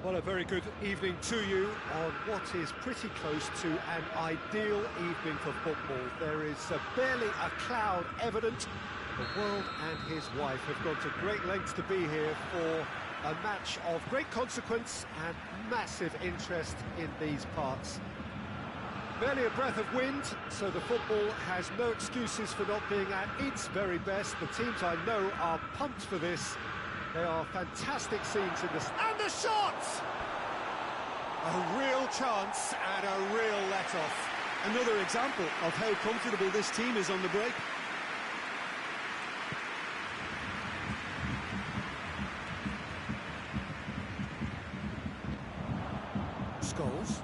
Well, a very good evening to you on what is pretty close to an ideal evening for football. There is barely a cloud evident. The world and his wife have gone to great lengths to be here for a match of great consequence and massive interest in these parts. Barely a breath of wind, so the football has no excuses for not being at its very best. The teams I know are pumped for this. They are fantastic scenes in this. And the shot! A real chance and a real let-off. Another example of how comfortable this team is on the break. Scholes.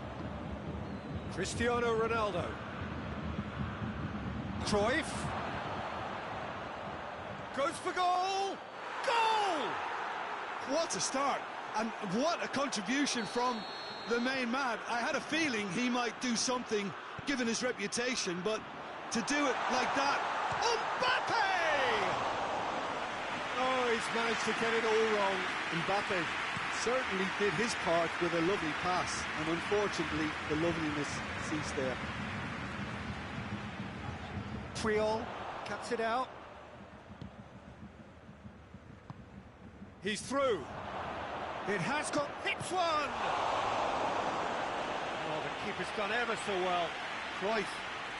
Cristiano Ronaldo. Cruyff. Goes for goal! Goal! What a start, and what a contribution from the main man. I had a feeling he might do something, given his reputation, but to do it like that... Mbappe! Oh, he's managed to get it all wrong. Mbappe certainly did his part with a lovely pass, and unfortunately the loveliness ceased there. Puyol cuts it out. He's through. It has got... hits one! Oh, the keeper's done ever so well. Cruyff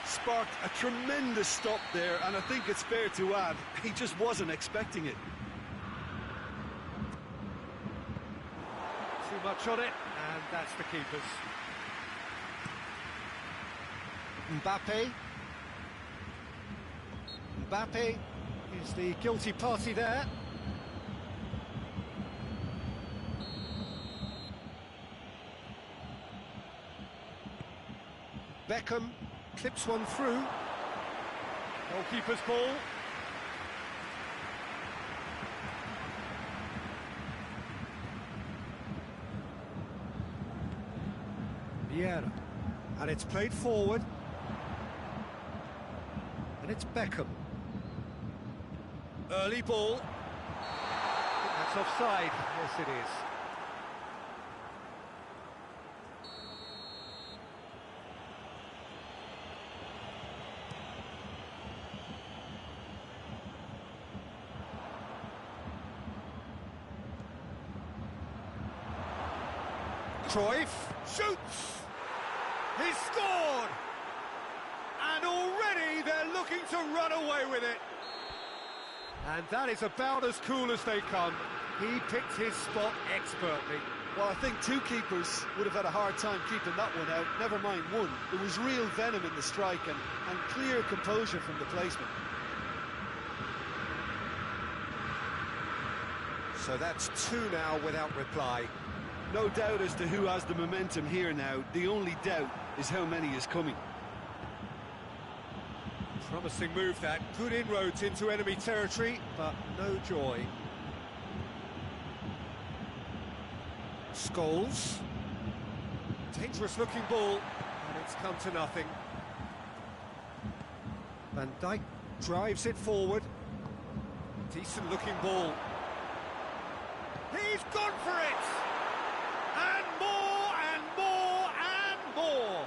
sparked a tremendous stop there, and I think it's fair to add, he just wasn't expecting it. Too much on it, and that's the keeper's. Mbappe. Mbappe is the guilty party there. Beckham clips one through. Goalkeeper's ball. Vieira. And it's played forward. And it's Beckham. Early ball. I think that's offside. Yes, it is. Cruyff shoots! He's scored! And already they're looking to run away with it. And that is about as cool as they come. He picked his spot expertly. Well, I think two keepers would have had a hard time keeping that one out, never mind one. There was real venom in the strike and clear composure from the placement. So that's two now without reply. No doubt as to who has the momentum here now. The only doubt is how many is coming. Promising move that. Good inroads into enemy territory, but no joy. Scholes. Dangerous looking ball, and it's come to nothing. Van Dijk drives it forward. Decent looking ball. He's gone for it! And more, and more, and more!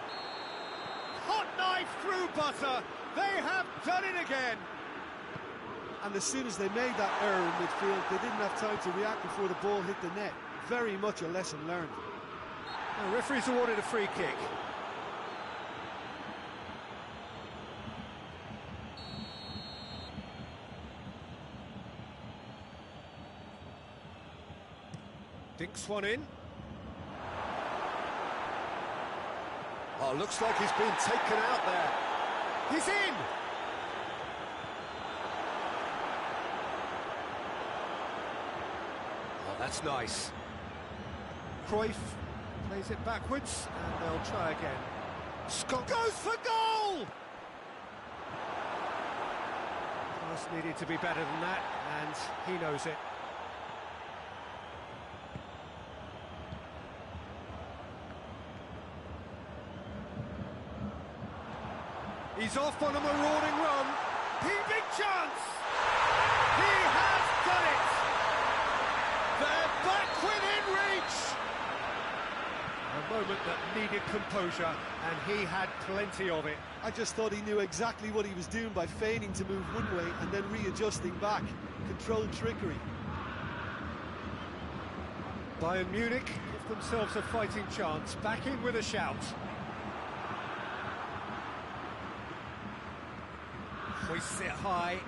Hot knife through butter! They have done it again! And as soon as they made that error in midfield, they didn't have time to react before the ball hit the net. Very much a lesson learned. The referee's awarded a free kick. Dinks one in. Oh, looks like he's been taken out there. He's in! Oh, that's nice. Cruyff plays it backwards, and they'll try again. Scott goes for goal! Pass needed to be better than that, and he knows it. He's off on a marauding run. Big chance! He has done it! They're back within reach! moment that needed composure, and he had plenty of it. I just thought he knew exactly what he was doing by feigning to move one way and then readjusting back. Controlled trickery. Bayern Munich give themselves a fighting chance, back in with a shout. Hoists it high.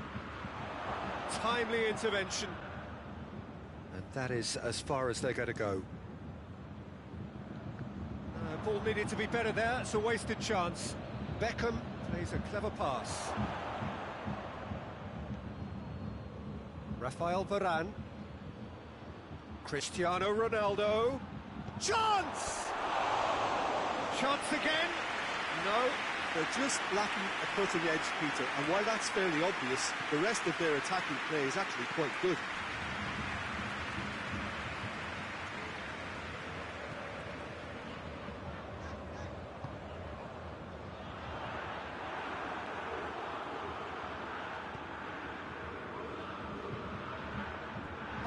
Timely intervention. And that is as far as they're going to go. Ball needed to be better there, it's a wasted chance. Beckham plays a clever pass. Rafael Varane. Cristiano Ronaldo. Chance! Chance again? No. They're just lacking a cutting edge, Peter, and while that's fairly obvious, the rest of their attacking play is actually quite good.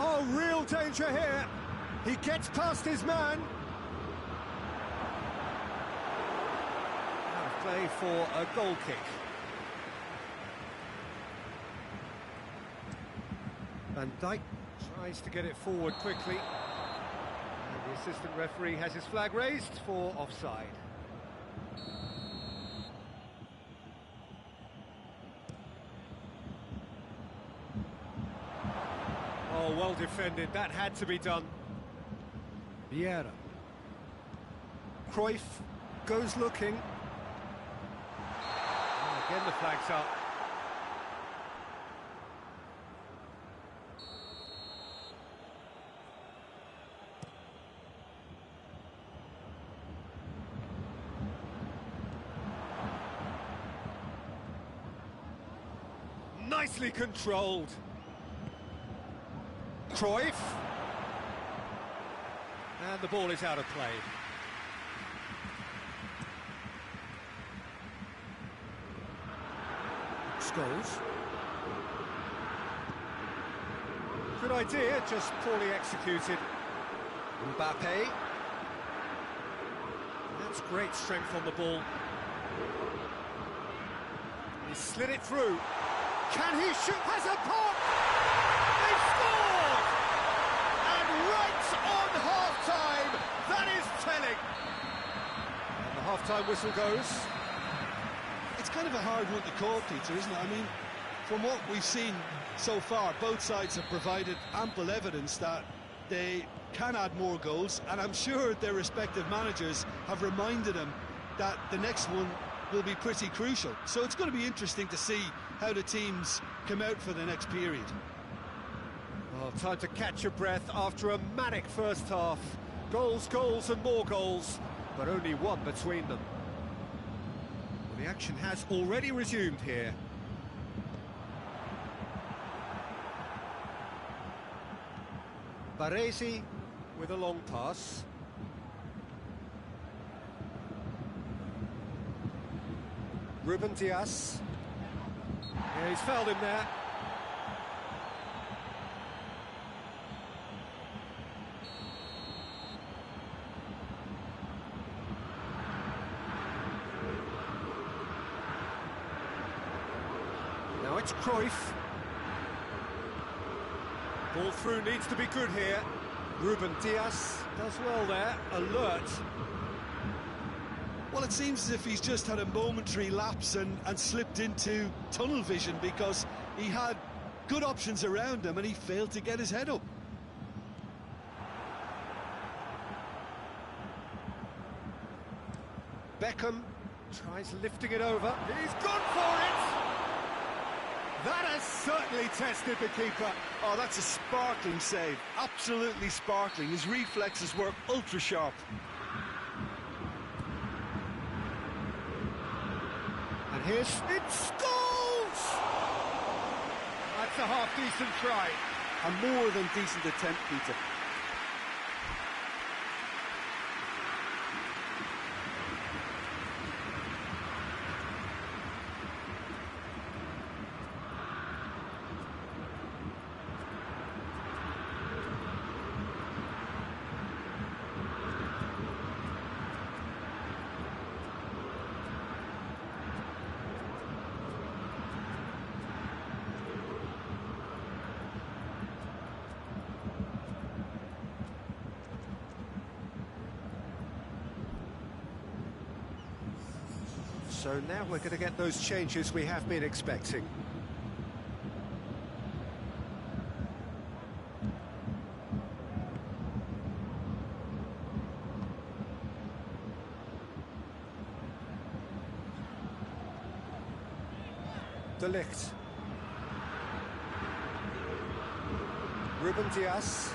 Oh, real danger here. He gets past his man. Out of play for a goal kick. Van Dijk tries to get it forward quickly. And the assistant referee has his flag raised for offside. Oh, well defended, that had to be done. Vieira. Cruyff goes looking. Oh, again the flag's up. Nicely controlled. Cruyff. And the ball is out of play. Scholes. Good idea, just poorly executed. Mbappe. That's great strength on the ball. He slid it through. Can he shoot? Has a pop! They've scored! And right on half-time, that is telling. And the half-time whistle goes. It's kind of a hard one to call, Peter, isn't it? I mean, from what we've seen so far, both sides have provided ample evidence that they can add more goals, and I'm sure their respective managers have reminded them that the next one will be pretty crucial. So it's going to be interesting to see how the teams come out for the next period. Oh, time to catch your breath after a manic first half. Goals, goals and more goals, but only one between them. Well, the action has already resumed here. Baresi with a long pass. Ruben Dias. Yeah, he's fouled him there. Now it's Cruyff. Ball through needs to be good here. Ruben Dias does well there, alert. Well, it seems as if he's just had a momentary lapse and slipped into tunnel vision, because he had good options around him and he failed to get his head up. Beckham tries lifting it over. He's gone for it! That has certainly tested the keeper. Oh, that's a sparkling save. Absolutely sparkling. His reflexes were ultra sharp. And here's... It's goals! That's a half-decent try. A more than decent attempt, Peter. So now we're going to get those changes we have been expecting. De Ligt. Ruben Dias.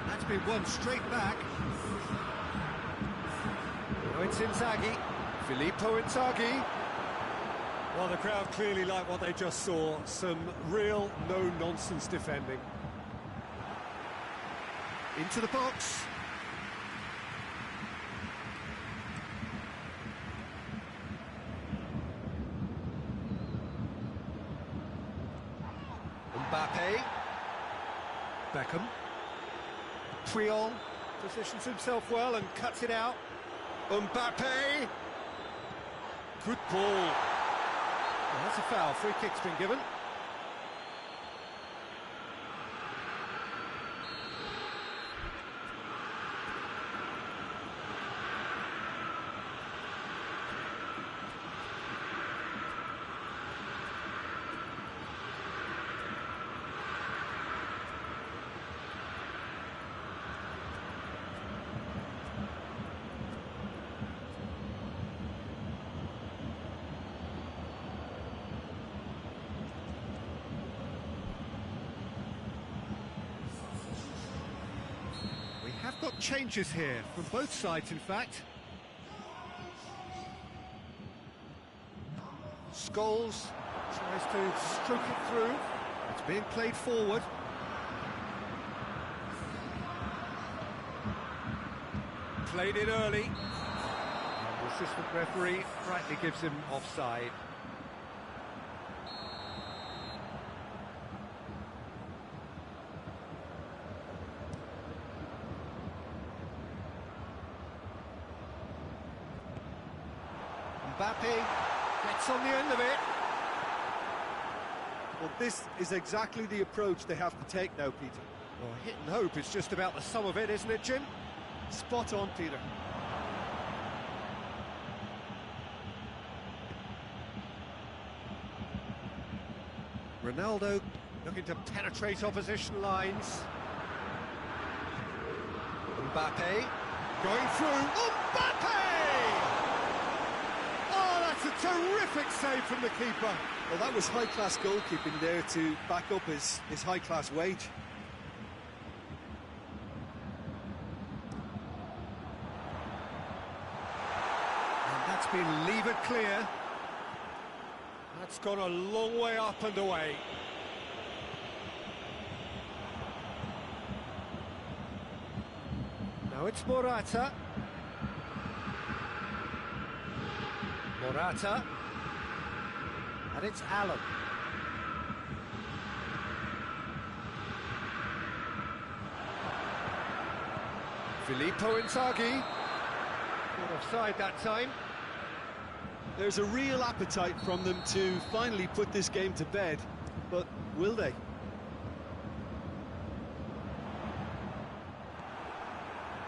That's been won straight back. Now it's Inzaghi. Filippo Inzaghi. Well, the crowd clearly like what they just saw. Some real no-nonsense defending. Into the box. Mbappe. Beckham. Puyol positions himself well and cuts it out. Mbappe. Good ball. Well, that's a foul. Free kick's been given. Have got changes here from both sides, in fact. Scholes tries to stroke it through. It's being played forward. Played it early. And the assistant referee rightly gives him offside. Mbappe gets on the end of it. Well, this is exactly the approach they have to take now, Peter. Well, hit and hope is just about the sum of it, isn't it, Jim? Spot on, Peter. Ronaldo looking to penetrate opposition lines. Mbappe going through. Mbappe! It's a terrific save from the keeper. Well, that was high-class goalkeeping there to back up his high-class wage. And that's been levered clear. That's gone a long way up and away. Now it's Morata. Morata, and it's Allen. Filippo Inzaghi. Not offside that time. There's a real appetite from them to finally put this game to bed, but will they?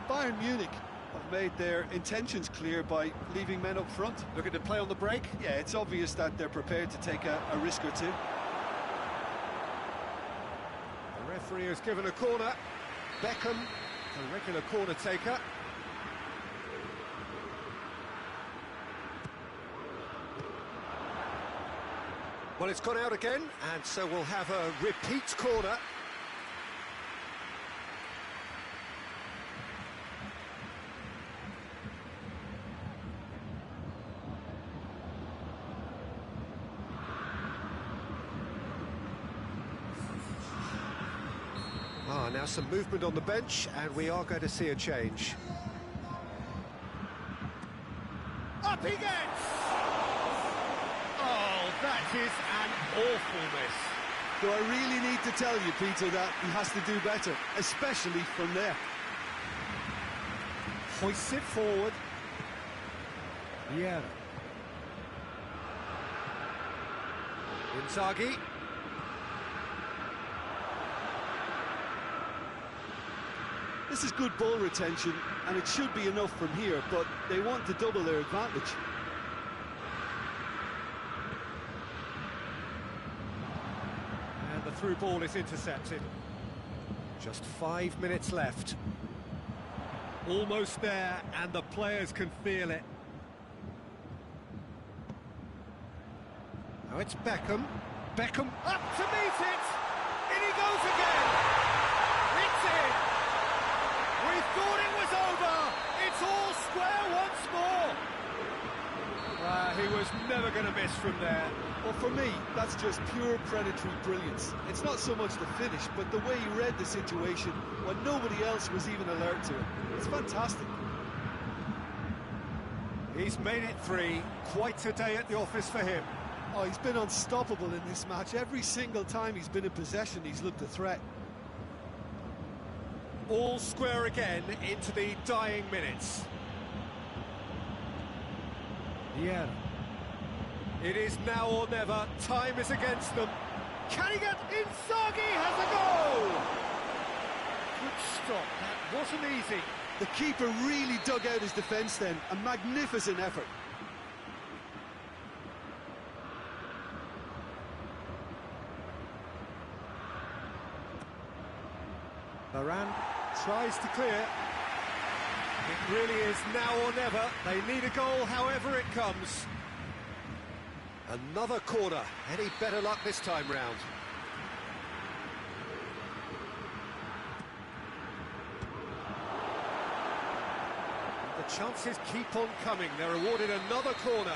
Bayern Munich have made their intentions clear by leaving men up front. Looking to play on the break? Yeah, it's obvious that they're prepared to take a risk or two. The referee has given a corner. Beckham, a regular corner taker. Well, it's gone out again, and so we'll have a repeat corner. Now some movement on the bench, and we are going to see a change. Up he gets! Oh, that is an awful miss. Do I really need to tell you, Peter, that he has to do better, especially from there? Hoists it forward. Vieira. Inzaghi. This is good ball retention, and it should be enough from here, but they want to double their advantage. And the through ball is intercepted. Just 5 minutes left. Almost there, and the players can feel it. Now it's Beckham. Beckham up to meet it! In he goes again! It's in! We thought it was over! It's all square once more! He was never going to miss from there. Well, for me, that's just pure predatory brilliance. It's not so much the finish, but the way he read the situation when nobody else was even alert to it. It's fantastic. He's made it 3. Quite a day at the office for him. Oh, he's been unstoppable in this match. Every single time he's been in possession, he's looked a threat. All square again into the dying minutes. Yeah. It is now or never. Time is against them. Can he get Inzaghi has a goal! Good stop. That wasn't easy. The keeper really dug out his defence then. A magnificent effort. Varane tries to clear. It really is now or never. They need a goal however it comes. Another corner. Any better luck this time round? The chances keep on coming. They're awarded another corner.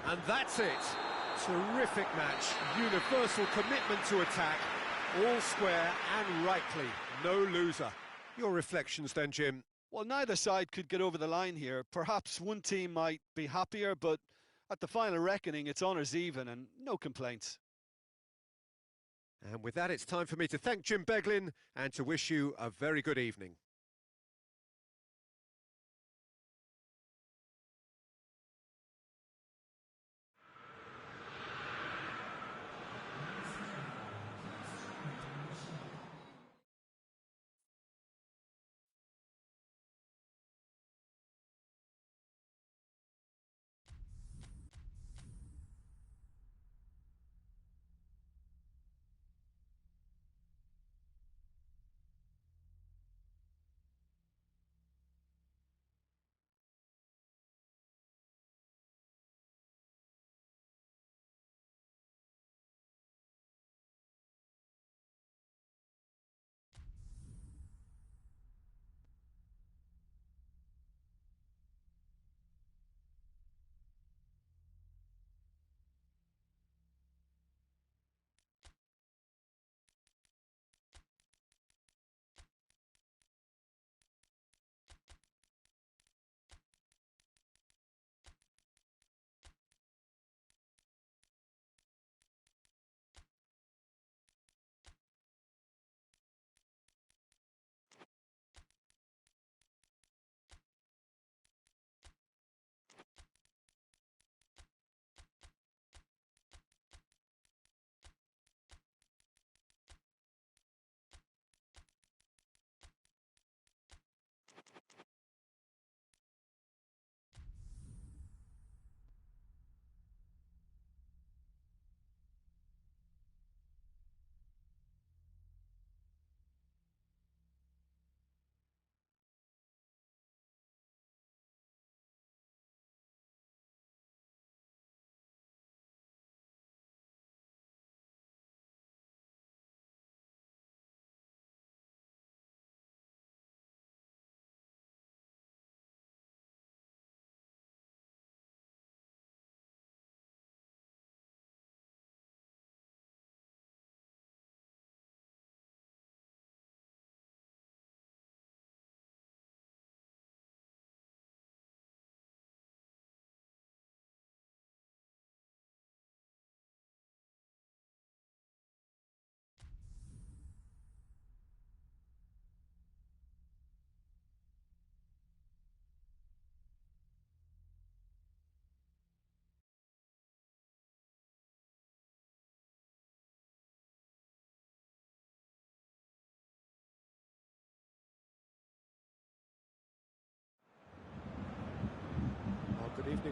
And that's it. Terrific match. Universal commitment to attack. All square and rightly. No loser. Your reflections then, Jim? Well, neither side could get over the line here. Perhaps one team might be happier, but at the final reckoning, it's honours even and no complaints. And with that, it's time for me to thank Jim Beglin and to wish you a very good evening.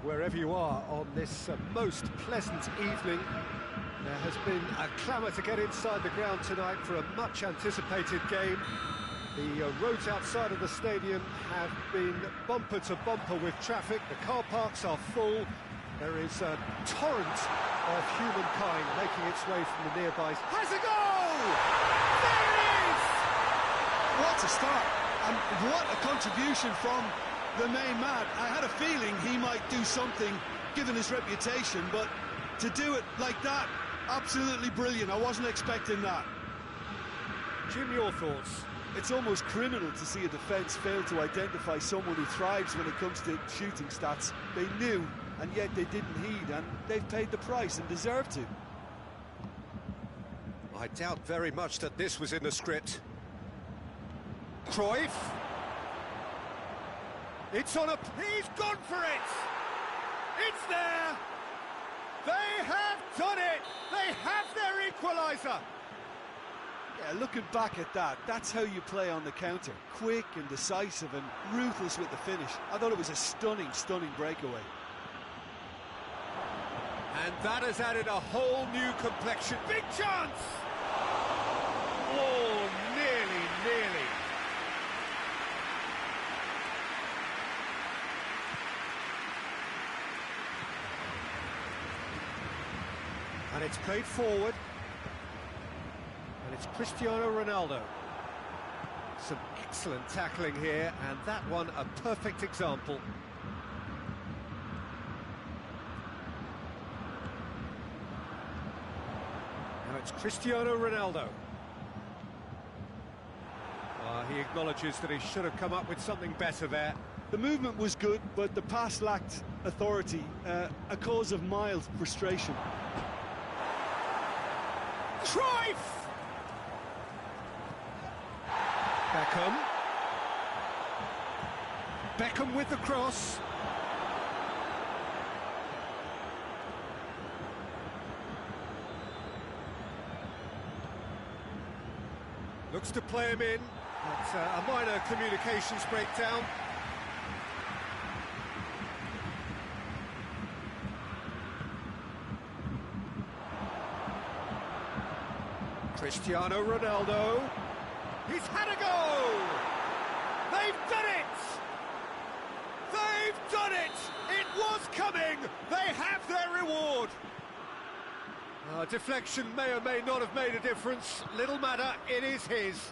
wherever you are on this most pleasant evening. There has been a clamour to get inside the ground tonight for a much-anticipated game. The roads outside of the stadium have been bumper to bumper with traffic. The car parks are full. There is a torrent of humankind making its way from the nearby. Has a goal! There it is! What a start, and what a contribution from the main man. I had a feeling he might do something, given his reputation, but to do it like that, absolutely brilliant. I wasn't expecting that. Jim, your thoughts? It's almost criminal to see a defence fail to identify someone who thrives when it comes to shooting stats. They knew, and yet they didn't heed, and they've paid the price and deserve to. I doubt very much that this was in the script. Cruyff. It's on a... He's gone for it! It's there! They have done it! They have their equaliser! Yeah, looking back at that, that's how you play on the counter. Quick and decisive and ruthless with the finish. I thought it was a stunning, stunning breakaway. And that has added a whole new complexion. Big chance! Oh, nearly. And it's played forward. And it's Cristiano Ronaldo. Some excellent tackling here, and that one a perfect example. Now it's Cristiano Ronaldo. He acknowledges that he should have come up with something better there. The movement was good, but the pass lacked authority, a cause of mild frustration. Cruyff! Beckham with the cross. Looks to play him in. That's a minor communications breakdown. Cristiano Ronaldo. He's had a go! They've done it! They've done it! It was coming! They have their reward! Deflection may or may not have made a difference. Little matter, it is his.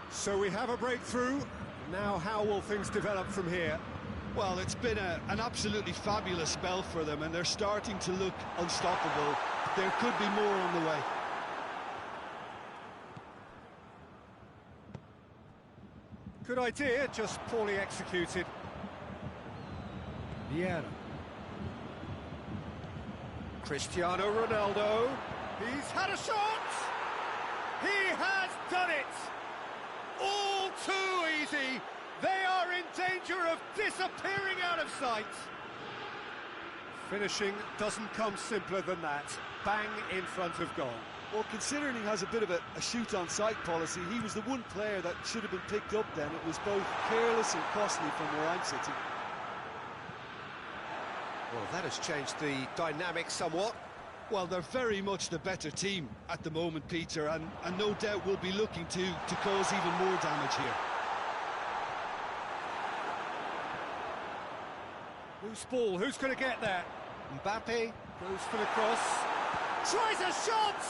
So we have a breakthrough. Now how will things develop from here? Well, it's been an absolutely fabulous spell for them, and they're starting to look unstoppable. There could be more on the way. Good idea, just poorly executed. Vieira. Cristiano Ronaldo. He's had a shot! He has done it! All too easy! They are in danger of disappearing out of sight! Finishing doesn't come simpler than that. Bang in front of goal. Well, considering he has a bit of a shoot-on-sight policy, he was the one player that should have been picked up then. It was both careless and costly from where I'm sitting. Well, that has changed the dynamic somewhat. Well, they're very much the better team at the moment, Peter, and no doubt will be looking to cause even more damage here. Loose ball, who's going to get that? Mbappe goes for the cross. Tries a shot!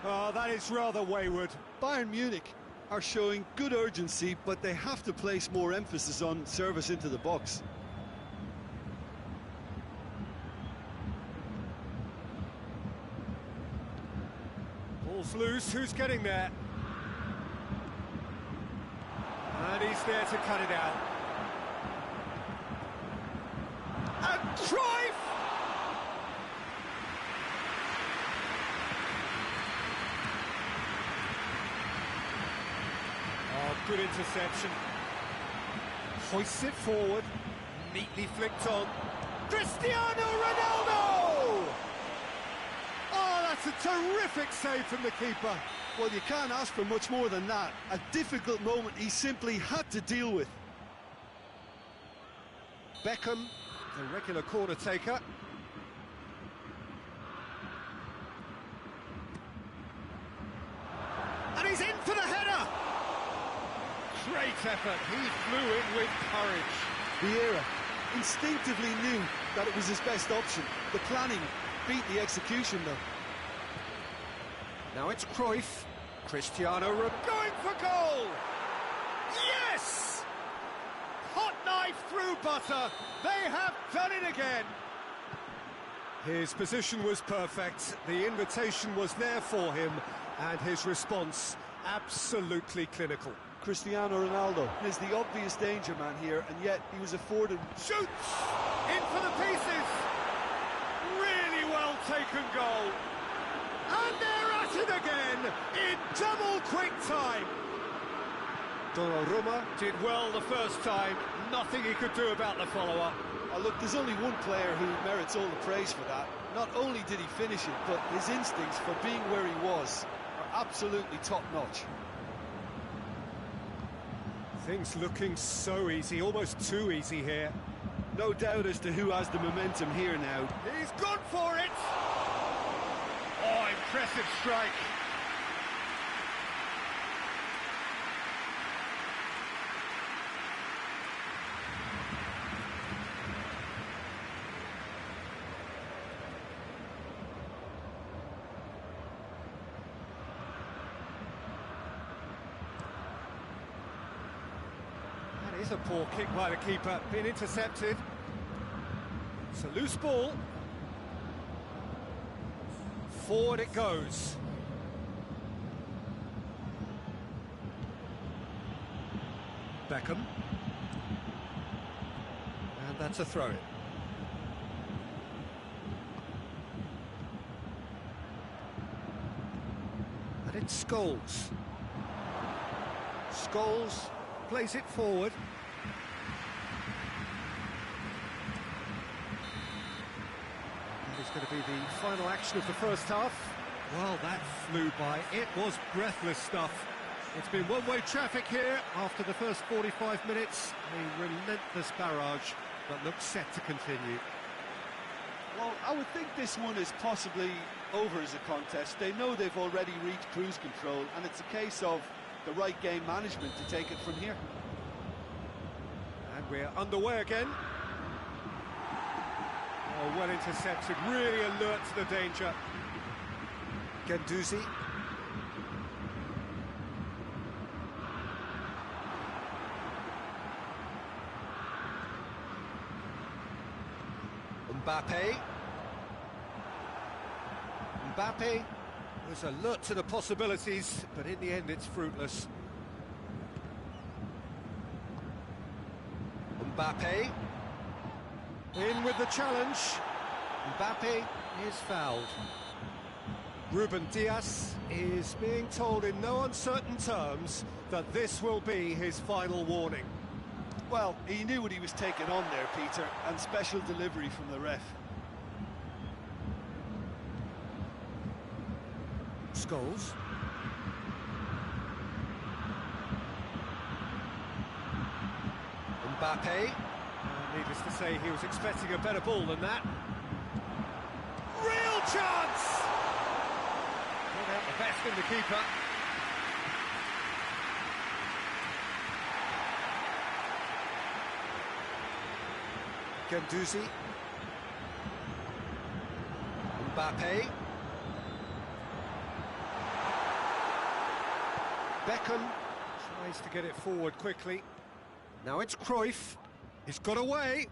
Oh, that is rather wayward. Bayern Munich are showing good urgency, but they have to place more emphasis on service into the box. Ball's loose, who's getting there? And he's there to cut it out. And Cruyff! Oh, good interception. Hoists it forward, neatly flicked on. Cristiano Ronaldo! Oh, that's a terrific save from the keeper. Well, you can't ask for much more than that. A difficult moment he simply had to deal with. Beckham, the regular corner taker. And he's in for the header! Great effort, he flew in with courage. Vieira instinctively knew that it was his best option. The planning beat the execution, though. Now it's Cruyff. Cristiano Ronaldo going for goal! Yes! Hot knife through butter. They have done it again. His position was perfect. The invitation was there for him, and his response absolutely clinical. Cristiano Ronaldo is the obvious danger man here, and yet he was afforded... Shoots! In for the pieces! Really well taken goal. And they're at it again, in double quick time. Donnarumma did well the first time, nothing he could do about the follower. Oh, look, there's only one player who merits all the praise for that. Not only did he finish it, but his instincts for being where he was are absolutely top-notch. Things looking so easy, almost too easy here. No doubt as to who has the momentum here now. He's gone for it! Oh, impressive strike. That is a poor kick by the keeper, been intercepted. It's a loose ball. Forward it goes. Beckham. And that's a throw-in. And it's Scholes. Scholes plays it forward. Going to be the final action of the first half. Well, that flew by. It was breathless stuff. It's been one-way traffic here after the first 45 minutes. A relentless barrage that looks set to continue. Well, I would think this one is possibly over as a contest. They know they've already reached cruise control, and it's a case of the right game management to take it from here. And we're underway again. Oh, well intercepted, really alert to the danger. Guendouzi. Mbappe. Mbappe was alert to the possibilities, but in the end it's fruitless. Mbappe. In with the challenge. Mbappe is fouled. Ruben Dias is being told in no uncertain terms that this will be his final warning. Well, he knew what he was taking on there, Peter, and special delivery from the ref. Scholes. Mbappe. Needless to say, he was expecting a better ball than that. Real chance! Not out the best in the keeper. Guendouzi. Mbappe. Beckham tries to get it forward quickly. Now it's Cruyff. He's got away.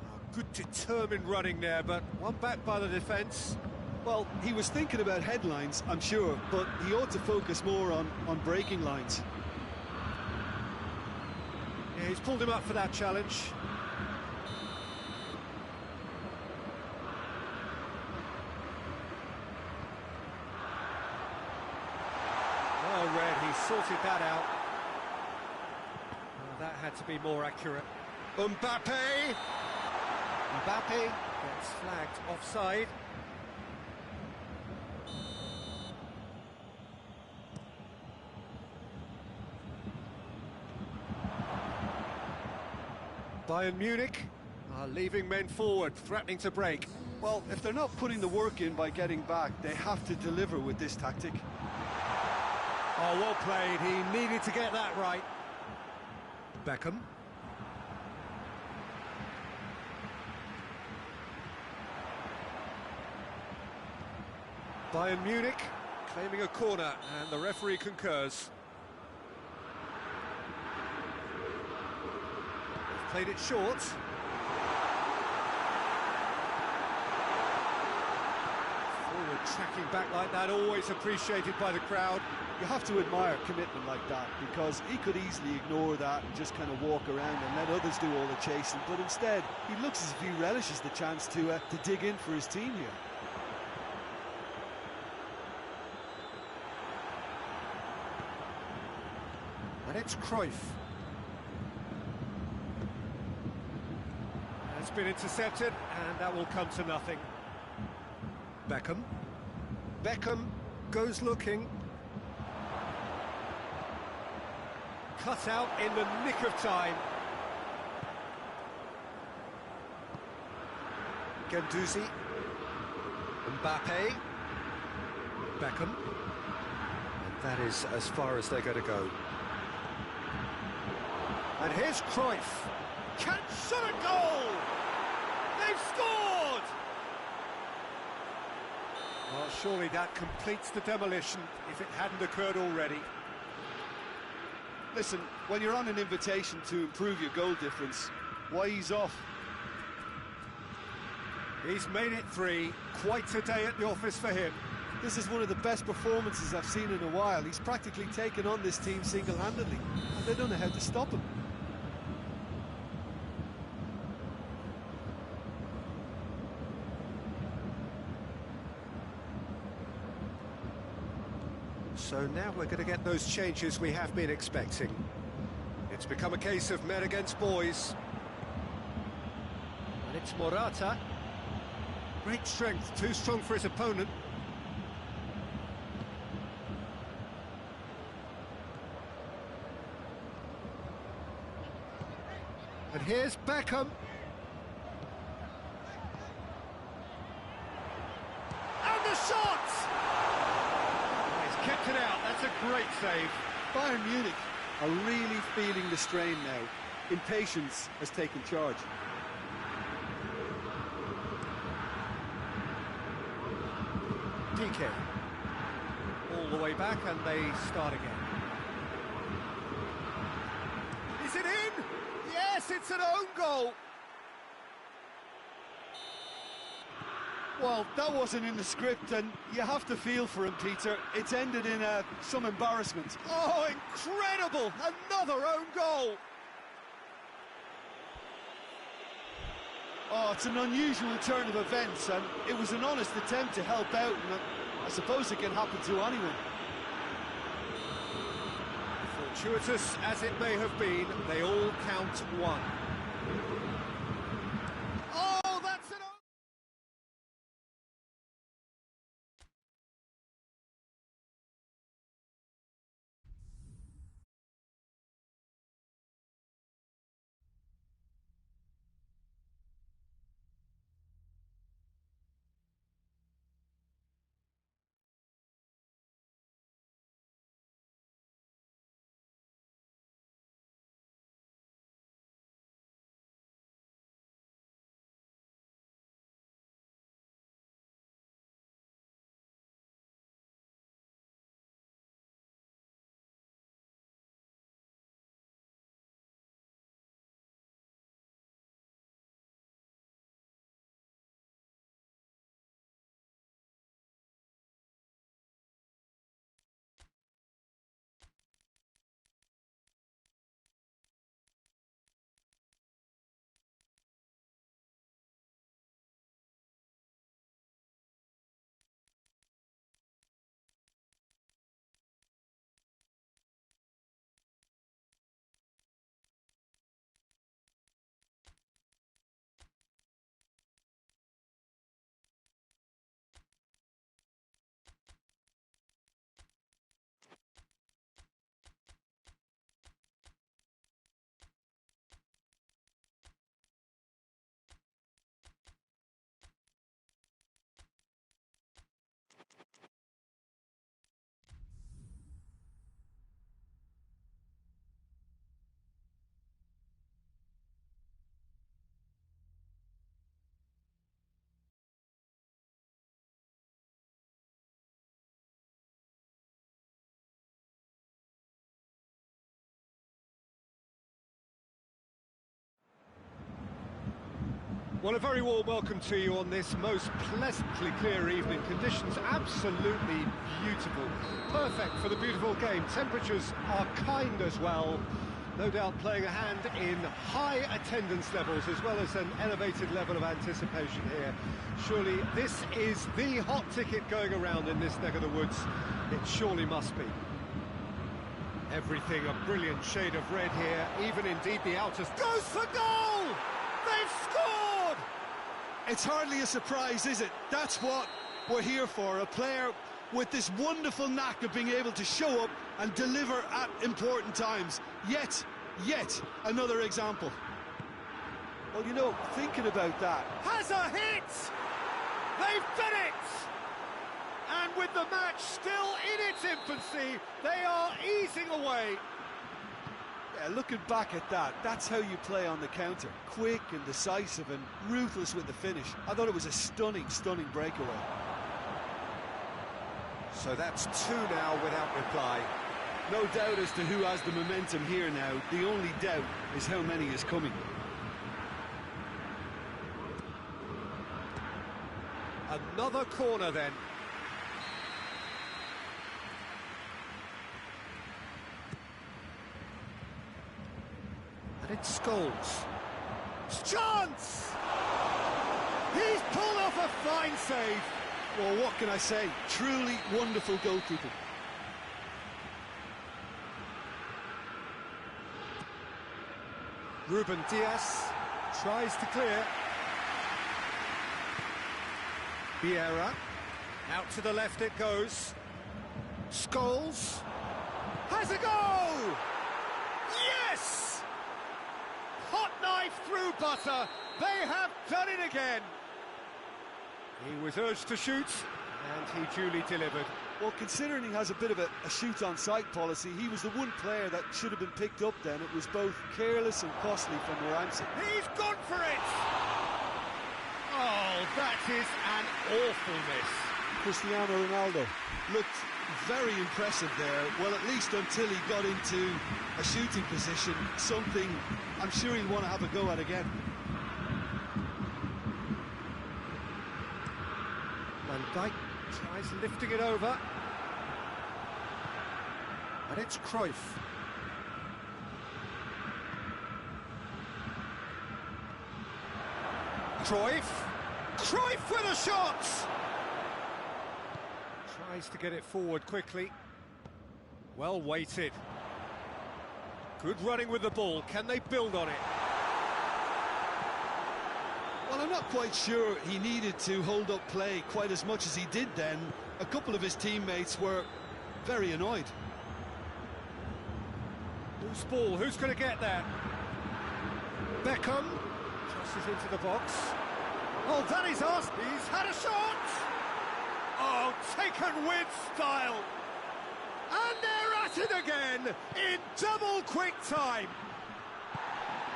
Oh, good determined running there, but one back by the defence. Well, he was thinking about headlines, I'm sure, but he ought to focus more on breaking lines. Yeah, he's pulled him up for that challenge. Well read, he sorted that out. Well, that had to be more accurate. Mbappe! Mbappe gets flagged offside. Bayern Munich are leaving men forward, threatening to break. Well, if they're not putting the work in by getting back, they have to deliver with this tactic. Oh, well played. He needed to get that right. Beckham. Bayern Munich claiming a corner, and the referee concurs. They've played it short. Forward tracking back like that, always appreciated by the crowd. You have to admire commitment like that, because he could easily ignore that and just kind of walk around and let others do all the chasing, but instead he looks as if he relishes the chance to dig in for his team here. And it's Cruyff. It's been intercepted, and that will come to nothing. Beckham. Beckham goes looking. Cut out in the nick of time. Guendouzi. Mbappe. Beckham. And that is as far as they're going to go. And here's Cruyff. Can shot a goal! They've scored! Well, surely that completes the demolition if it hadn't occurred already. Listen, when you're on an invitation to improve your goal difference, why ease off? He's made it 3. Quite a day at the office for him. This is one of the best performances I've seen in a while. He's practically taken on this team single-handedly, and they don't know how to stop him. So now we're going to get those changes we have been expecting. It's become a case of men against boys. And it's Morata. Great strength, too strong for his opponent. And here's Beckham. And the shot! He's kept it out, that's a great save. Bayern Munich are really feeling the strain now. Impatience has taken charge. DK. All the way back, and they start again. Is it in? Yes, it's an own goal. Well, that wasn't in the script, and you have to feel for him, Peter. It's ended in some embarrassment. Oh, incredible! Another own goal! Oh, it's an unusual turn of events, and it was an honest attempt to help out, and I suppose it can happen to anyone. Fortuitous as it may have been, they all count one. Well, a very warm welcome to you on this most pleasantly clear evening. Conditions absolutely beautiful. Perfect for the beautiful game. Temperatures are kind as well. No doubt playing a hand in high attendance levels as well as an elevated level of anticipation here. Surely this is the hot ticket going around in this neck of the woods. It surely must be. Everything a brilliant shade of red here, even indeed the outer... Goes for goal! They've scored! It's hardly a surprise, is it? That's what we're here for, a player with this wonderful knack of being able to show up and deliver at important times. Yet another example. Well, you know, thinking about that... Has a hit! They've done it! And with the match still in its infancy, they are easing away. Yeah, looking back at that, that's how you play on the counter. Quick and decisive and ruthless with the finish. I thought it was a stunning breakaway. So that's two now without reply. No doubt as to who has the momentum here now. The only doubt is how many is coming. Another corner then. And it's Scholes. Chance! He's pulled off a fine save. Well, what can I say? Truly wonderful goalkeeping. Ruben Diaz tries to clear. Vieira. Out to the left it goes. Scholes. Has a go! Yes! Hot knife through butter. They have done it again. He was urged to shoot, and he duly delivered. Well, considering he has a bit of a shoot-on-sight policy, he was the one player that should have been picked up then. It was both careless and costly from where I'm sitting. He's gone for it! Oh, that is an awful miss. Cristiano Ronaldo Looked very impressive there, well, at least until he got into a shooting position, something I'm sure he'll want to have a go at again. Van Dijk tries lifting it over. And it's Cruyff. Cruyff with a shot! Tries to get it forward quickly. Well weighted. Good running with the ball. Can they build on it? Well, I'm not quite sure he needed to hold up play quite as much as he did then. A couple of his teammates were very annoyed. Loose ball, who's going to get there? Beckham crosses into the box. Oh, that is us. He's had a shot! Oh, taken with style. And they're at it again in double quick time.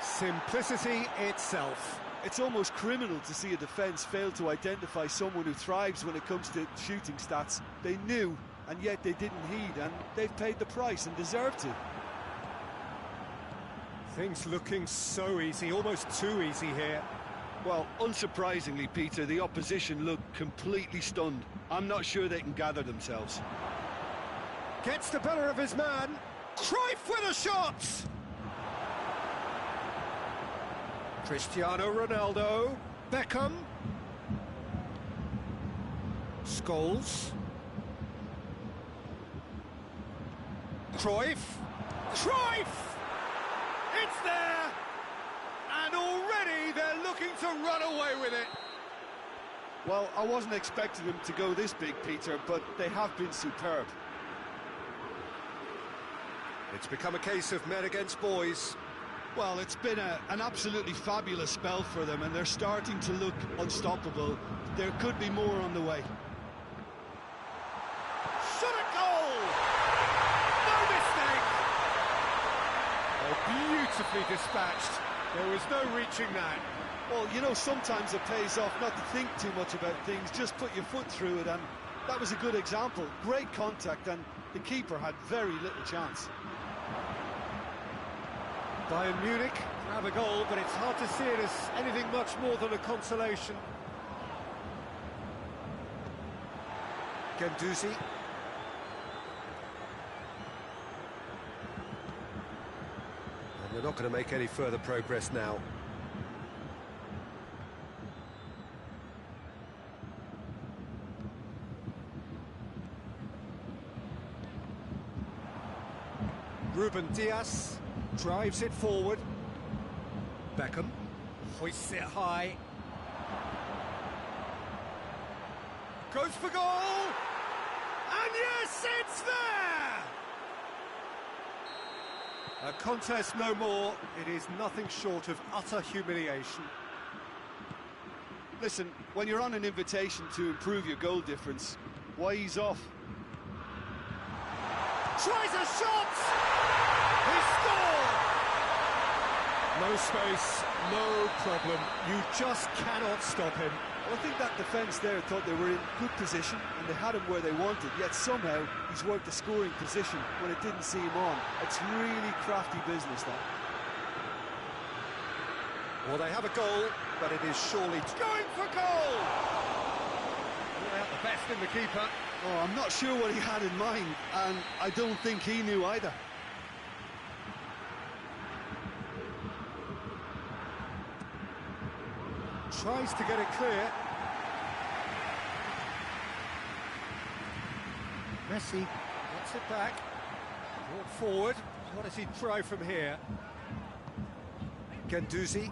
Simplicity itself. It's almost criminal to see a defence fail to identify someone who thrives when it comes to shooting stats. They knew, and yet they didn't heed, and they've paid the price and deserved to. Things looking so easy, almost too easy here. Well, unsurprisingly, Peter, the opposition looked completely stunned. I'm not sure they can gather themselves. Gets the better of his man. Cruyff with a shot! Cristiano Ronaldo. Beckham. Scholes. Cruyff. It's there! And already they're looking to run away with it. Well, I wasn't expecting them to go this big, Peter, but they have been superb. It's become a case of men against boys. Well, it's been an absolutely fabulous spell for them, and they're starting to look unstoppable. There could be more on the way. Shot at goal! No mistake! Oh, beautifully dispatched. There was no reaching that. Well, you know, sometimes it pays off not to think too much about things, just put your foot through it, and that was a good example. Great contact, and the keeper had very little chance. Bayern Munich have a goal, but it's hard to see it as anything much more than a consolation. Guendouzi. And they're not going to make any further progress now. Ruben Dias drives it forward. Beckham hoists it high. Goes for goal! And yes, it's there! A contest no more. It is nothing short of utter humiliation. Listen, when you're on an invitation to improve your goal difference, why ease off? Tries a shot! He scored! No space, no problem. You just cannot stop him. Well, I think that defence there thought they were in good position and they had him where they wanted, yet somehow he's worked the scoring position when it didn't see him on. It's really crafty business, that. Well, they have a goal, but it is surely going for goal! Well, the best in the keeper. Oh, I'm not sure what he had in mind, and I don't think he knew either. Tries to get it clear. Messi gets it back. Brought forward. What does he try from here? Guendouzi.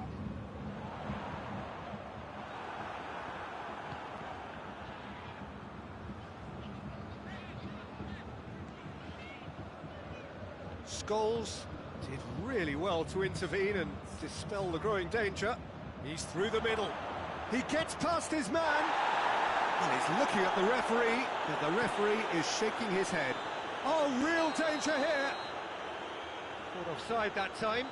Scholes did really well to intervene and dispel the growing danger. He's through the middle. He gets past his man. And he's looking at the referee, but the referee is shaking his head. Oh, real danger here. Caught offside that time.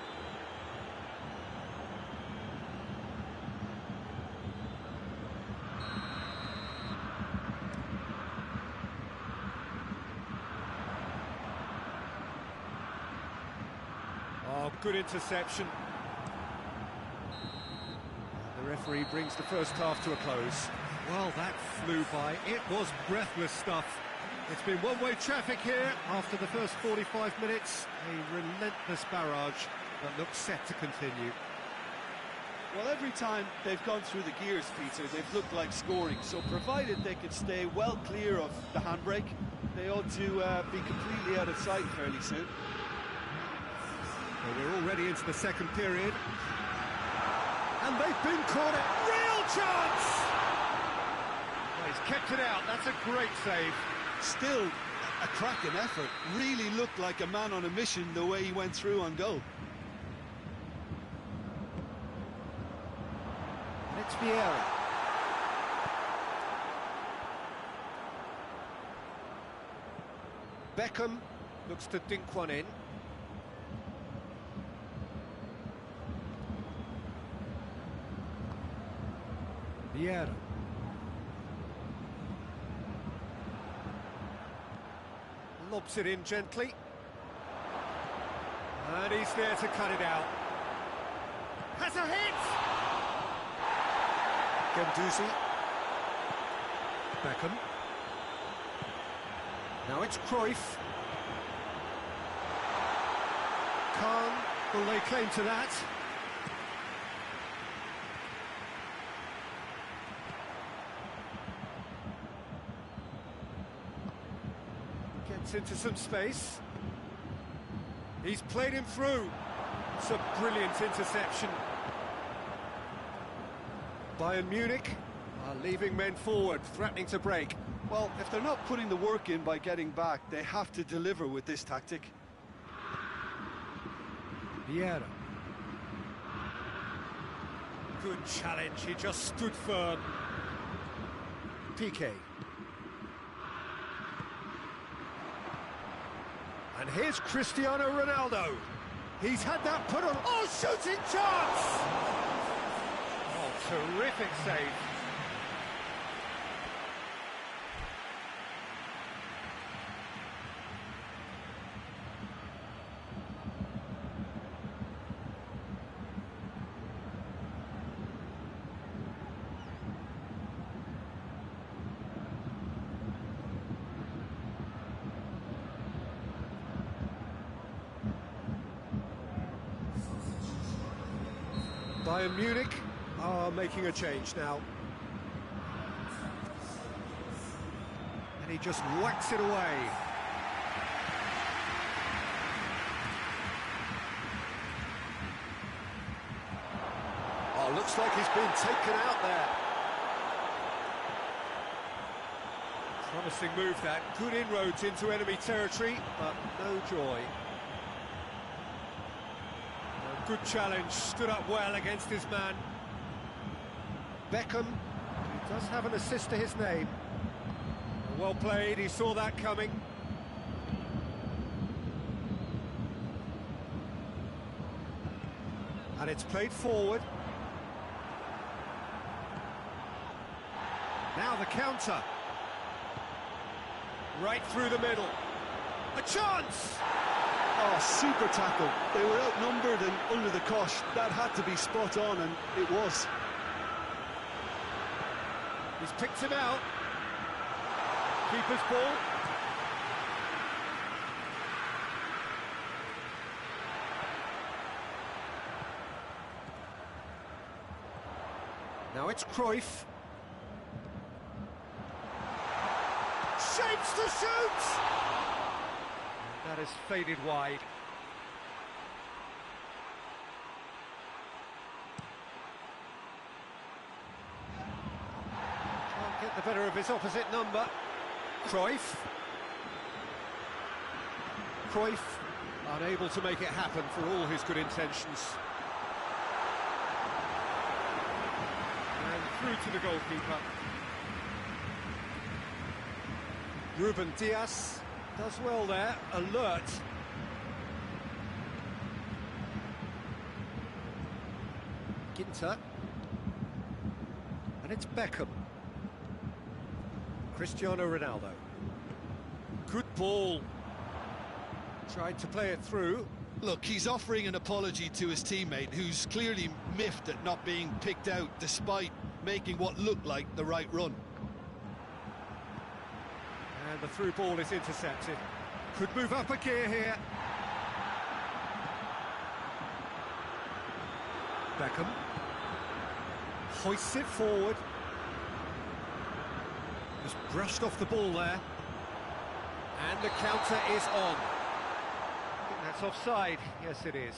Oh, good interception. The referee brings the first half to a close. Well, that flew by. It was breathless stuff. It's been one-way traffic here after the first 45 minutes. A relentless barrage that looks set to continue. Well, every time they've gone through the gears, Peter, they've looked like scoring. So provided they can stay well clear of the handbrake, they ought to be completely out of sight fairly soon. Well, we're already into the second period. And they've been caught at real chance! Well, he's kept it out. That's a great save. Still a cracking effort. Really looked like a man on a mission the way he went through on goal. And it's Vieira. Beckham looks to dink one in. Vieira. Lobs it in gently. And he's there to cut it out. Has a hit! Guendouzi. Beckham. Now it's Cruyff. Khan will lay claim to that. Gets into some space. He's played him through. It's a brilliant interception. Bayern Munich are leaving men forward, threatening to break. Well, if they're not putting the work in by getting back, they have to deliver with this tactic. Vieira. Good challenge, he just stood firm. Piqué. And here's Cristiano Ronaldo. He's had that put on. Oh, shooting chance! Oh, terrific save. Bayern Munich are making a change now. And he just whacks it away. Oh, looks like he's been taken out there. Promising move that. Good inroads into enemy territory, but no joy. A good challenge, stood up well against his man. Beckham, he does have an assist to his name. Well played, he saw that coming. And it's played forward. Now the counter. Right through the middle. A chance! Oh, super tackle. They were outnumbered and under the cosh. That had to be spot on, and it was. He's picked him out. Keeper's ball. Now it's Cruyff. Shapes to shoot! That is faded wide. Can't get the better of his opposite number. Cruyff. Cruyff unable to make it happen for all his good intentions. And through to the goalkeeper. Ruben Dias does well there, alert. Ginter. And it's Beckham. Cristiano Ronaldo. Good ball. Tried to play it through. Look, he's offering an apology to his teammate, who's clearly miffed at not being picked out despite making what looked like the right run. And the through ball is intercepted. Could move up a gear here. Beckham. Hoists it forward. Just brushed off the ball there. And the counter is on. I think that's offside. Yes, it is.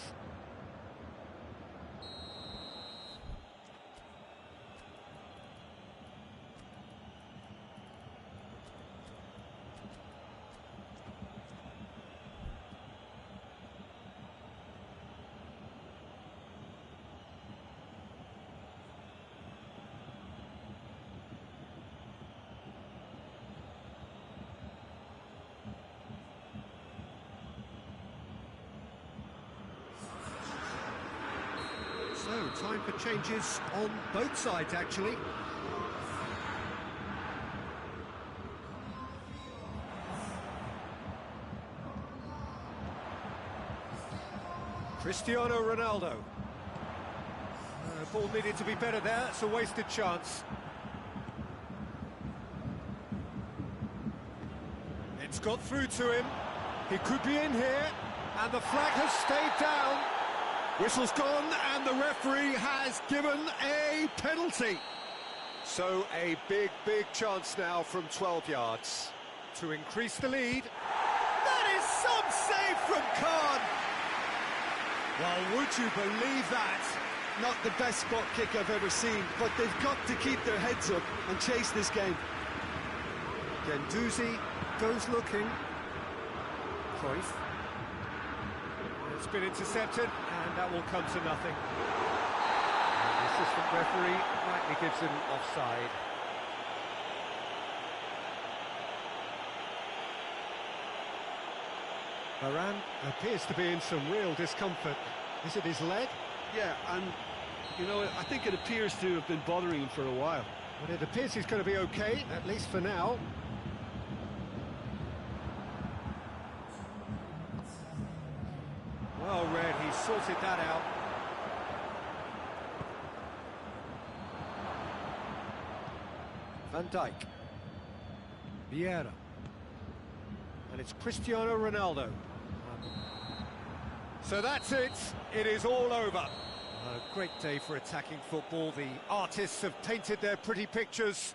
So, time for changes on both sides, actually. Cristiano Ronaldo. Ball needed to be better there, it's a wasted chance. It's got through to him. He could be in here, and the flag has stayed down. Whistle's gone, and the referee has given a penalty. So a big, big chance now from 12 yards to increase the lead. That is some save from Khan. Well, would you believe that? Not the best spot kick I've ever seen, but they've got to keep their heads up and chase this game. Guendouzi goes looking. Cruyff. It's been intercepted, and that will come to nothing. And the assistant referee rightly gives him offside. Varane appears to be in some real discomfort. Is it his leg? Yeah, and, you know, I think it appears to have been bothering him for a while. But it appears he's going to be okay, at least for now. Well read, he sorted that out. Van Dijk. Vieira. And it's Cristiano Ronaldo. So that's it. It is all over. A great day for attacking football. The artists have painted their pretty pictures.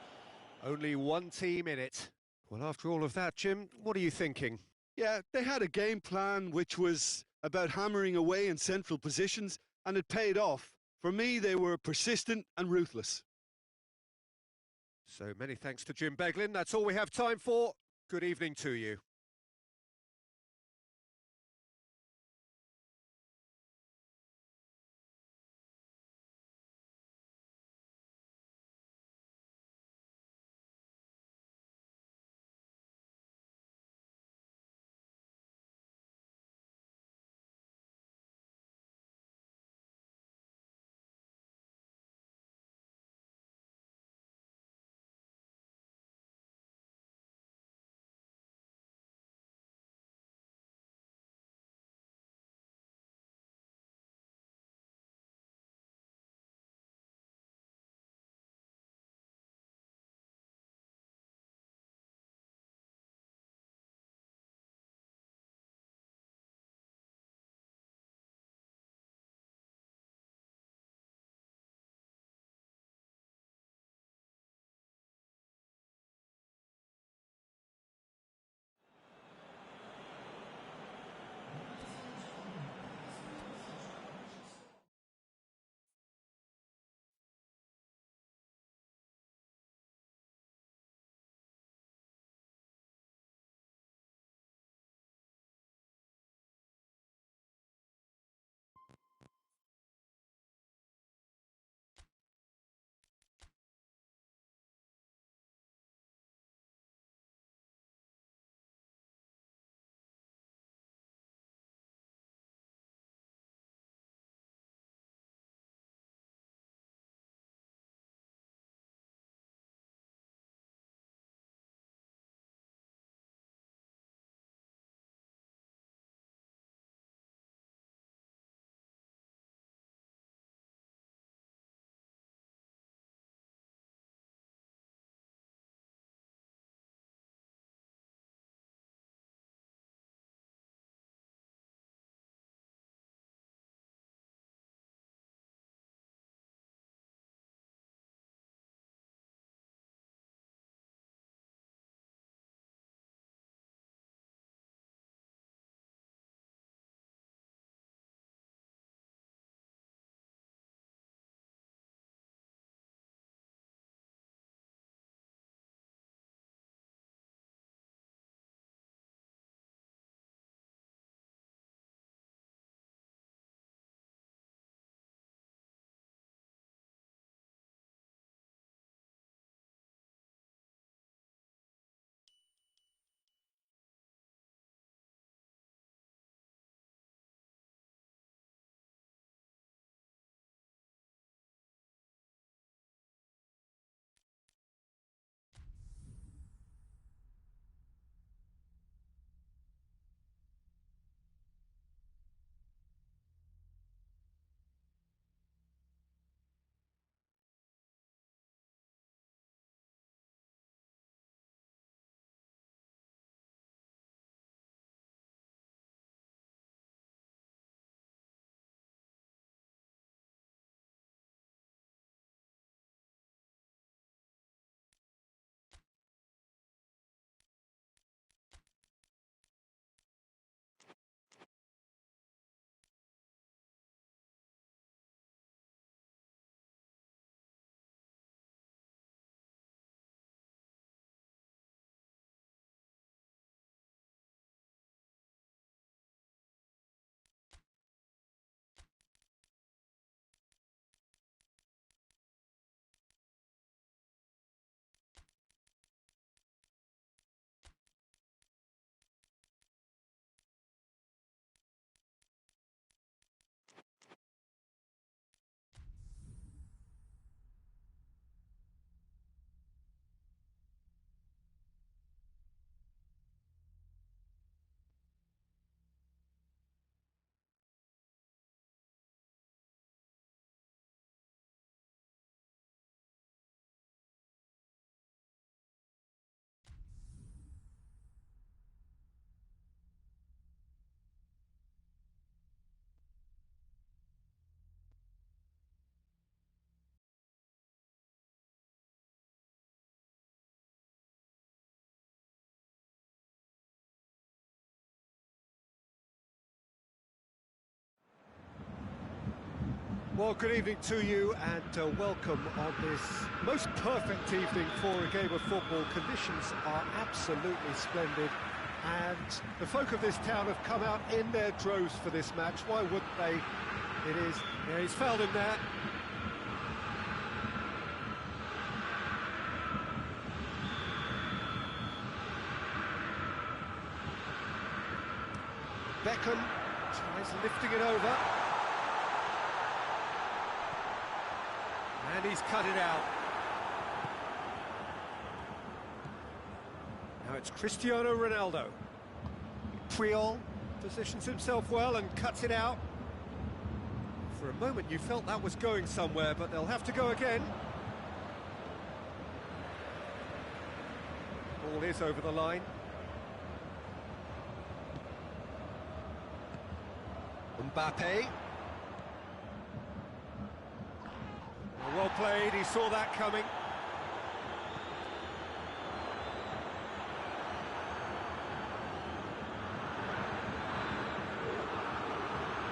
Only one team in it. Well, after all of that, Jim, what are you thinking? Yeah, they had a game plan which was about hammering away in central positions, and it paid off. For me, they were persistent and ruthless. So many thanks to Jim Beglin. That's all we have time for. Good evening to you. Well, good evening to you and welcome on this most perfect evening for a game of football. Conditions are absolutely splendid and the folk of this town have come out in their droves for this match. Why wouldn't they? It is. Yeah, he's fouled him there. Beckham tries lifting it over. And he's cut it out. Now it's Cristiano Ronaldo. Puyol positions himself well and cuts it out. For a moment you felt that was going somewhere, but they'll have to go again. Ball is over the line. Mbappe. Well played, he saw that coming.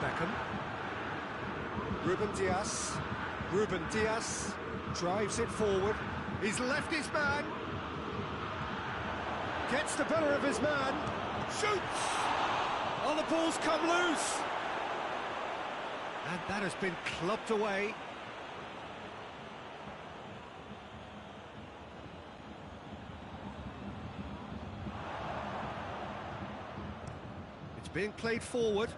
Beckham. Ruben Diaz drives it forward. He's left his man. Gets the better of his man. Shoots! Oh, the ball's come loose. And that has been clubbed away. It's being played forward.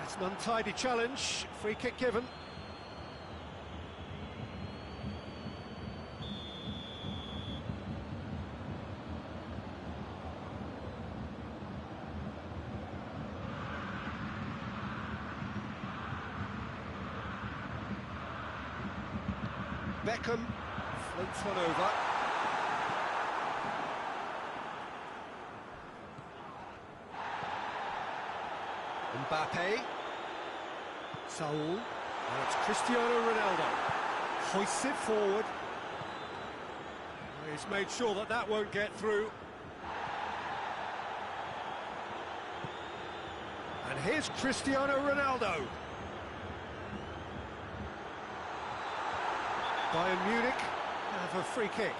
That's an untidy challenge. Free kick given. Beckham floats one over. Mbappe. Saul. And it's Cristiano Ronaldo. Hoists it forward. He's made sure that that won't get through. And here's Cristiano Ronaldo. Bayern Munich have a free kick.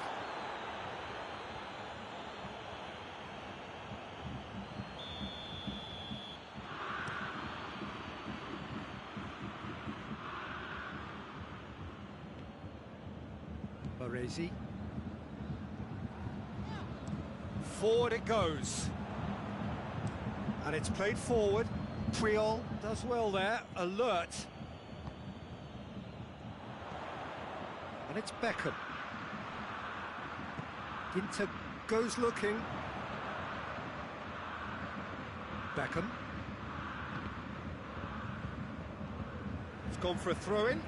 Baresi. Forward it goes. And it's played forward. Puyol does well there, alert. And it's Beckham. Ginter goes looking. Beckham. He's gone for a throw-in.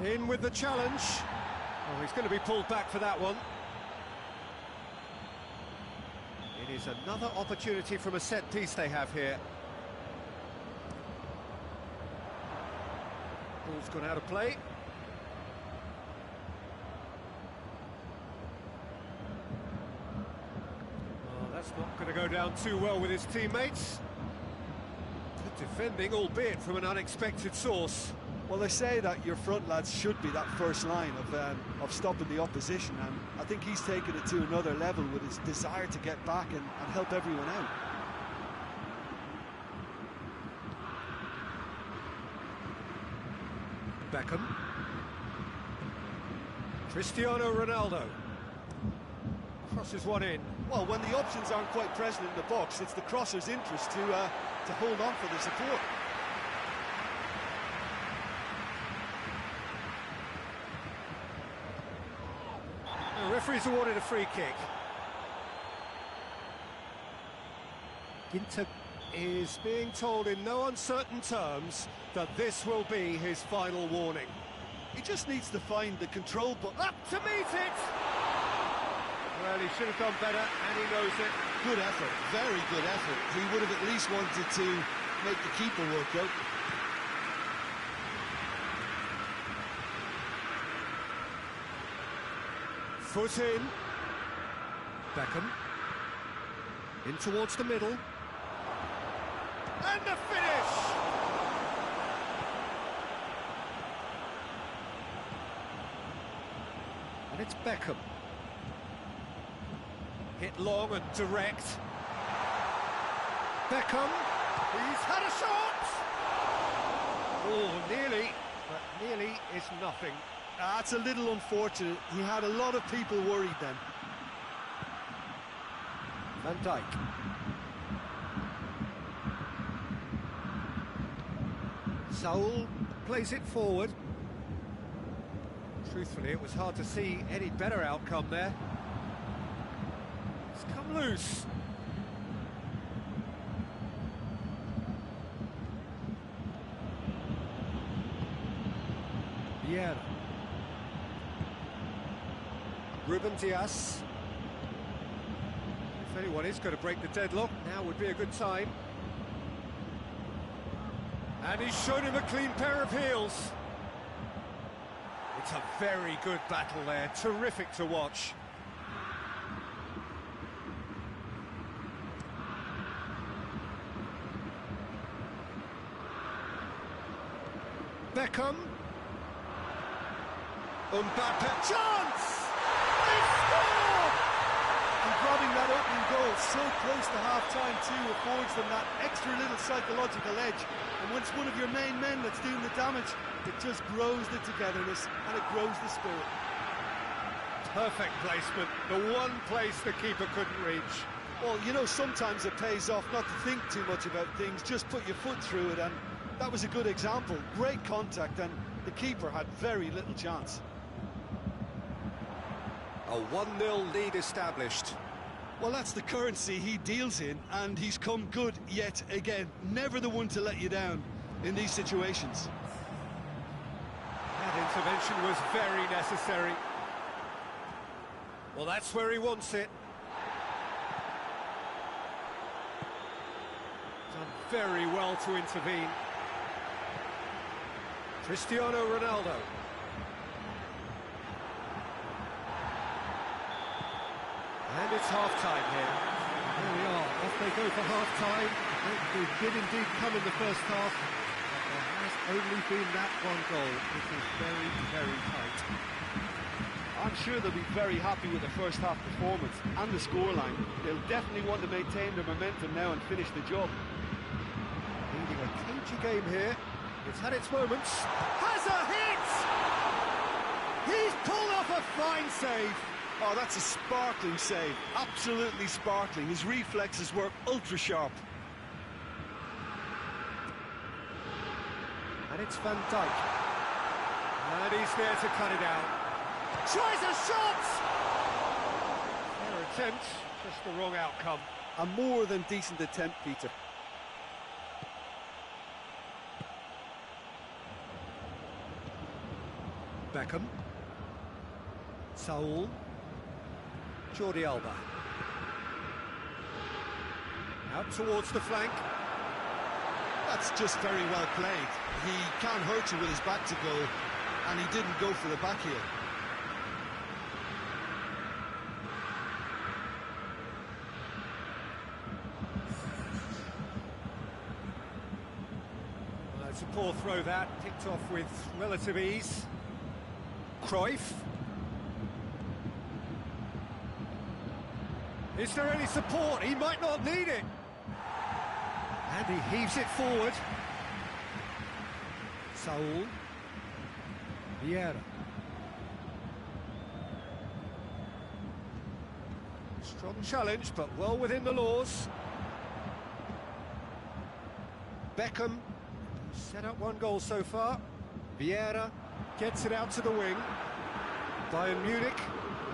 In with the challenge. Oh, he's going to be pulled back for that one. It is another opportunity from a set piece they have here. Ball's gone out of play. Oh, that's not going to go down too well with his teammates. Good defending, albeit from an unexpected source. Well, they say that your front lads should be that first line of stopping the opposition, and I think he's taken it to another level with his desire to get back and help everyone out. Beckham. Cristiano Ronaldo. Crosses one in. Well, when the options aren't quite present in the box, it's the crosser's interest to hold on for the support. The referee's awarded a free kick. Ginter is being told in no uncertain terms that this will be his final warning. He just needs to find the control button. Up to meet it! Well, he should have done better, and he knows it. Good effort, very good effort. He would have at least wanted to make the keeper work out. Foot in. Beckham. In towards the middle. And the finish! And it's Beckham. Hit long and direct. Beckham, he's had a shot! Oh, nearly, but nearly is nothing. That's a little unfortunate. He had a lot of people worried then. Van Dijk. Saul plays it forward. Truthfully, it was hard to see any better outcome there. It's come loose. Vieira. Ruben Dias. If anyone is going to break the deadlock, now would be a good time. And he's shown him a clean pair of heels. It's a very good battle there, terrific to watch. Beckham. Mbappe. Chance! They score! And grabbing that opening goal so close to half-time too affords them that extra little psychological edge. And when it's one of your main men that's doing the damage, it just grows the togetherness and it grows the spirit. Perfect placement, the one place the keeper couldn't reach. Well, you know, sometimes it pays off not to think too much about things, just put your foot through it, and that was a good example. Great contact, and the keeper had very little chance. A 1-0 lead established. Well, that's the currency he deals in, and he's come good yet again. Never the one to let you down in these situations. That intervention was very necessary. Well, that's where he wants it. Done very well to intervene. Cristiano Ronaldo. And it's half-time here. There we are, off they go for half-time. It did indeed come in the first half, but there has only been that one goal. It is very, very tight. I'm sure they'll be very happy with the first half performance and the scoreline. They'll definitely want to maintain their momentum now and finish the job. Leading a cagey game here. It's had its moments. Has a hit! He's pulled off a fine save. Oh, that's a sparkling save. Absolutely sparkling. His reflexes were ultra-sharp. And it's Van Dijk. And he's there to cut it out. Tries a shot! Fair attempt, just the wrong outcome. A more than decent attempt, Peter. Beckham. Saul. Jordi Alba. Out towards the flank. That's just very well played. He can't hurt you with his back to goal, and he didn't go for the back heel. It's a poor throw that, picked off with relative ease. Cruyff. Is there any support? He might not need it. And he heaves it forward. Saul. Vieira. Strong challenge, but well within the laws. Beckham. Set up one goal so far. Vieira gets it out to the wing. Bayern Munich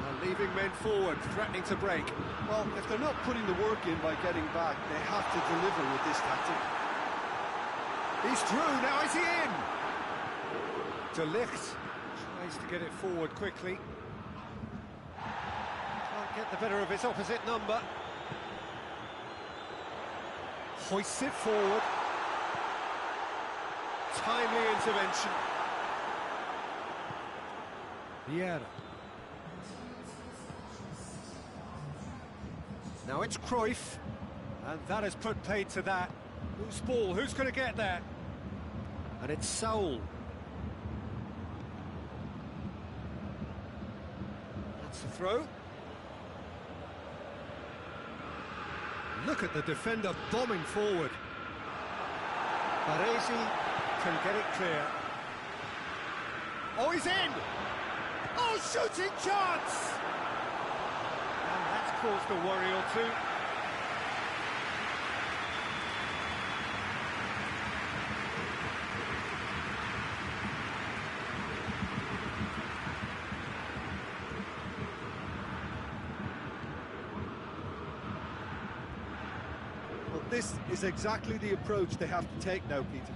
are leaving men forward, threatening to break. Well, if they're not putting the work in by getting back, they have to deliver with this tactic. He's through, now is he in? De Ligt tries to get it forward quickly. Can't get the better of his opposite number. Hoists it forward. Timely intervention. Vieira. Now it's Cruyff. And that has put paid to that. Loose ball, who's going to get there? And it's Saul. That's the throw. Look at the defender bombing forward. Baresi can get it clear. Oh, he's in! Oh, shooting chance! And that's caused a worry or two. Well, this is exactly the approach they have to take now, Peter.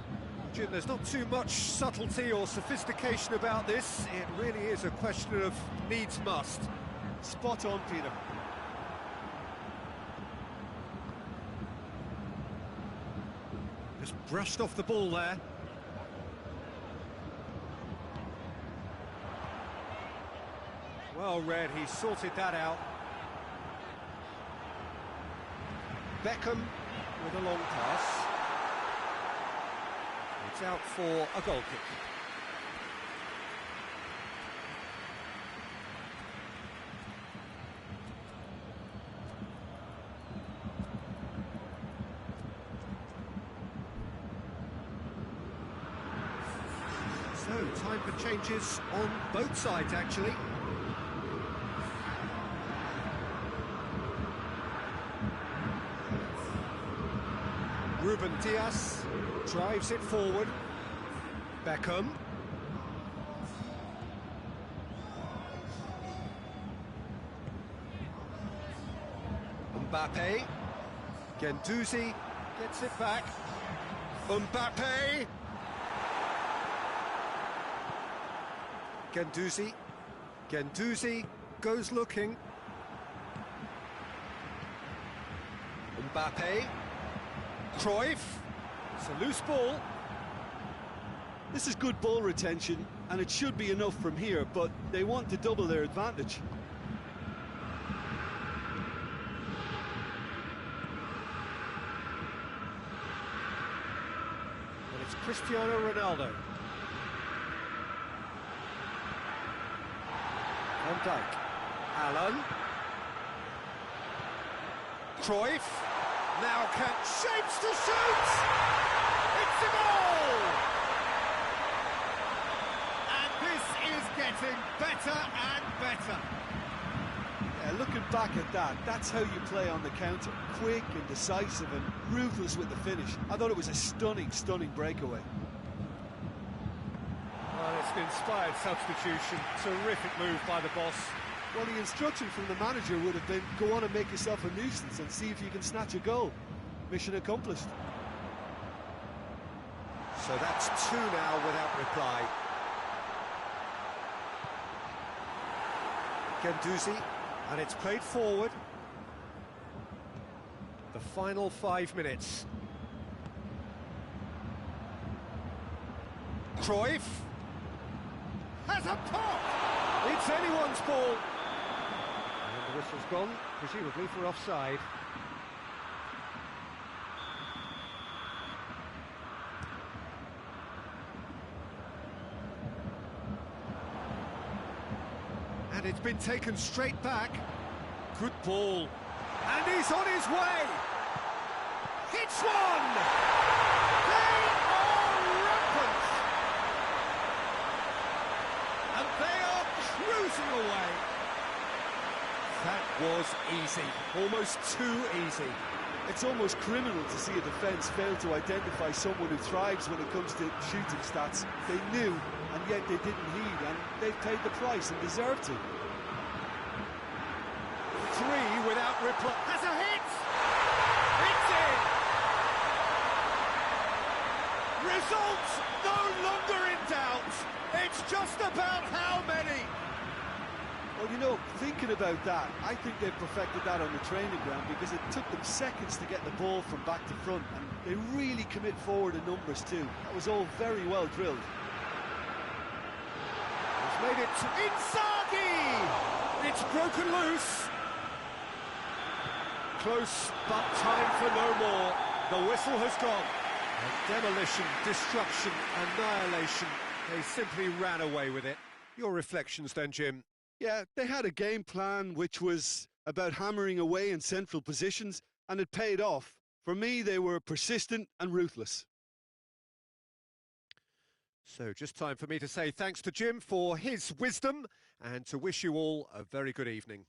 Jim, there's not too much subtlety or sophistication about this. It really is a question of needs must. Spot on, Peter. Just brushed off the ball there. Well read, he sorted that out. Beckham with a long pass. It's out for a goal kick. So, time for changes on both sides, actually. Ruben Dias drives it forward. Beckham. Mbappe. Guendouzi gets it back. Mbappe. Guendouzi. Guendouzi goes looking. Mbappe. Cruyff. It's a loose ball. This is good ball retention, and it should be enough from here, but they want to double their advantage. And it's Cristiano Ronaldo. Van Dijk. Allen. Cruyff. Now can shapes to shoot! It's a goal! And this is getting better and better. Yeah, looking back at that, that's how you play on the counter. Quick and decisive and ruthless with the finish. I thought it was a stunning, stunning breakaway. Well, it's an inspired substitution. Terrific move by the boss. Well, the instruction from the manager would have been, go on and make yourself a nuisance and see if you can snatch a goal. Mission accomplished. So that's two now without reply. Guendouzi, and it's played forward. The final 5 minutes. Cruyff has a pop! It's anyone's ball. And the whistle's gone, presumably for offside. And it's been taken straight back. Good ball. And he's on his way. Hits one! They are rampant! And they are cruising away. That was easy. Almost too easy. It's almost criminal to see a defence fail to identify someone who thrives when it comes to shooting stats. They knew, and yet they didn't heed, and they've paid the price and deserve to. Three without reply. Has a hit! It's in! Results no longer in doubt. It's just about how many. Well, you know, thinking about that, I think they've perfected that on the training ground because it took them seconds to get the ball from back to front, and they really commit forward in numbers too. That was all very well drilled. He's made it to Inzaghi! It's broken loose. Close, but time for no more. The whistle has gone. And demolition, destruction, annihilation. They simply ran away with it. Your reflections then, Jim? Yeah, they had a game plan which was about hammering away in central positions, and it paid off. For me, they were persistent and ruthless. So just time for me to say thanks to Jim for his wisdom and to wish you all a very good evening.